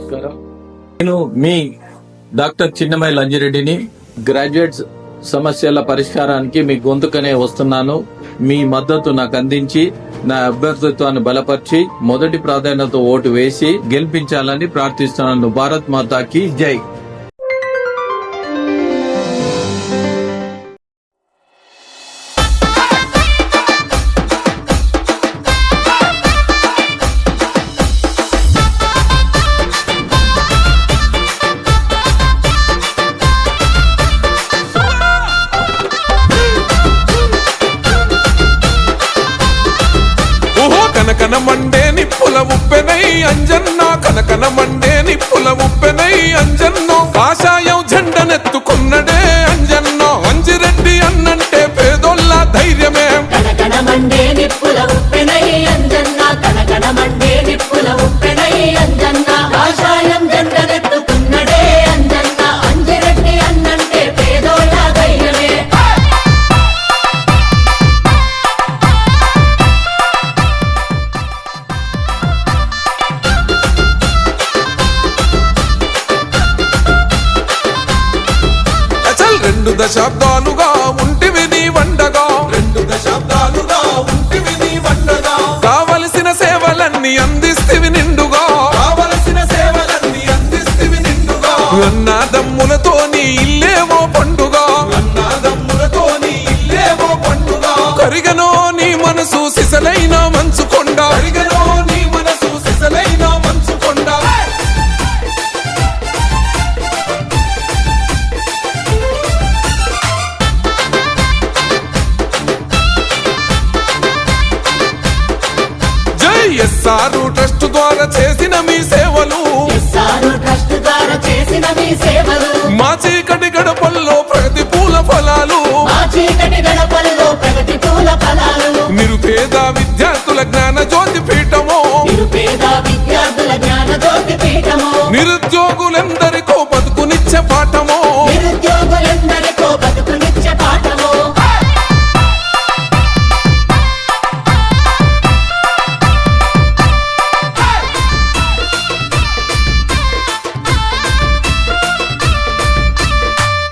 నమస్కారం. నేను మీ doctor చిన్నమై లంజిరెడ్డిని. Graduates సమస్యల పరిష్కారానికి మీ గొంతుకనే వస్తున్నాను. మీ మద్దతు నాకు అందించి నా అభ్యర్థిత్వాన్ని బలపరిచి మొదటి ప్రాధాన్యత ఓటు వేసి గెలిపించాలని ప్రార్థిస్తున్నాను. భారత్ మాతాకి జై. కనకన మండే నిప్పుల ఉప్పెనై అంజన్న, కనకన మండే నిప్పుల ఉప్పెనై అంజన్నో, కాషాయం జెండనెత్తుకున్నడే అంజన్నో. అంజిరెడ్డి అన్నంటే పేదోళ్ళ ధైర్యమే. కనకన మండే నిప్పుల ఉప్పెనై అంజన్న, కనకన మండే నిప్పుల ఉప్పెనై అంజన్న, కాషాయం జెండనెత్తుకున్నడే అంజన్న. అంజిరెడ్డి అన్నంటే పేదోళ్ళ ధైర్యమే. రెండు దశాబ్దాలుగా ఉంటివి నీ వండగా, రెండు దశాబ్దాలుగా ఉంటివి నీ వండగా, కావలసిన సేవలన్నీ అందిస్తివి నిండుగా, కావలసిన సేవలన్నీ అందిస్తివి నిండుగా. అన్నాదమ్ములతో నీ ఇల్లేవో పండుగ, అన్నాదమ్ములతో నీ ఇల్లేవో పండుగ. కరిగనో నీ మనసు సిసలైన మంచుకొండ, కరిగనో నీ మనసు సిసలైన మంచుకొండ. ఎస్ఆర్ ట్రస్ట్ ద్వారా చేసిన మీ సేవలు, ఎస్ఆర్ ట్రస్ట్ ద్వారా చేసిన మీ సేవలు, మా చీకటి గడపల్లో ప్రగతి పూల ఫలాలు, మా చీకటి గడపల్లో ప్రగతి పూల ఫలాలు. నిరుపేద విద్యార్థుల జ్ఞాన జ్యోతి పీఠము, నిరుపేద విద్యార్థుల జ్ఞాన జ్యోతి పీఠము, నిరుద్యోగులందరికో బతుకునిచ్చే పాఠము, నిరుద్యోగులందరికో బతుకునిచ్చే పాఠము.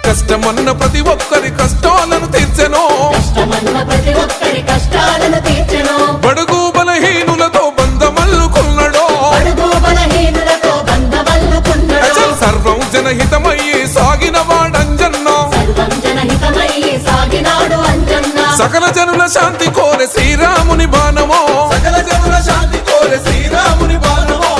కష్టమన్న ప్రతి ఒక్కరి కష్టాలను తీర్చెను, కష్టమన్న ప్రతి ఒక్కరి కష్టాలను తీర్చెను. బడుగు బలహీనులతో బంధమల్లుకున్నాడో, బడుగు బలహీనులతో బంధమల్లుకున్నాడు. సర్వం జనహితమయ్యి సాగిన వాడంజన్న, సర్వం జనహితమయ్యి సాగినాడు అంజన్న. సకల జనుల శాంతి కోరే శ్రీరాముని బాణమో, సకల జనుల శాంతి కోరే శ్రీరాముని బాణమో.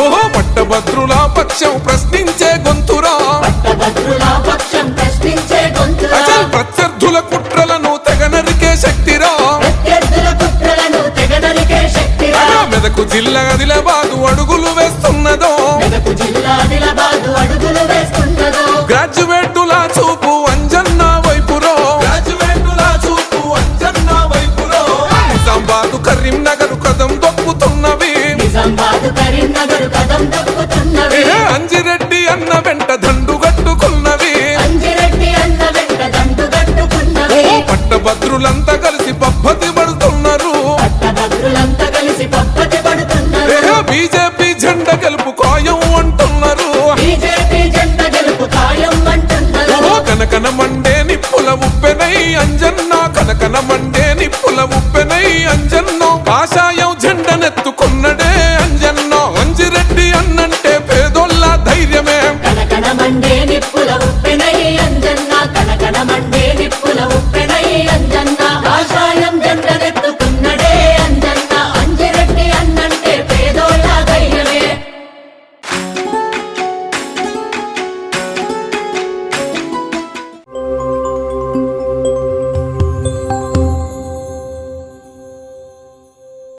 ఓహో పట్టభద్రుల పక్షం ప్రశ్నించే గొంతురా, పట్టభద్రుల పక్షం ప్రశ్నించే గొంతురా, ప్రత్యర్థుల కుట్రలను తెగనరికే శక్తిరా, ప్రత్యర్థుల కుట్రలను తెగనరికే శక్తిరా. మెదకు జిల్లా ఆదిలాబాదు అడుగులు వేస్తున్నదో, మెదకు జిల్లా ఆదిలాబాదు అడుగులు వేస్తున్నదో. గ్రాడ్యుయేటుల చూపు అంజన్న వైపురో, గ్రాడ్యుయేటుల చూపు అంజన్న వైపురో. నిజామాబాదు కరీంనగర్ కదం దొక్కుతున్నవి, నిజామాబాదు కరీంనగర్ కదం దొక్కుతున్నవి. అంజిరెడ్డి అన్న వెంట దండు కట్టుకున్నవి, అంజిరెడ్డి అన్న వెంట దండు కట్టుకున్నవి. పట్టభద్రులంతా కలిసి పద్ధతి పడుతున్నారు, పట్టభద్రులంతా కలిసి పద్ధతి పడుతున్నారు. బీజేపీ జెండా గెలుపు ఖాయం అంటున్నారు, బీజేపీ జెండా గెలుపు ఖాయం అంటున్నారు. కనకన మండే నిప్పుల ఉప్పెనై అంజన్న, కనకన మండే నిప్పుల ఉప్పెనై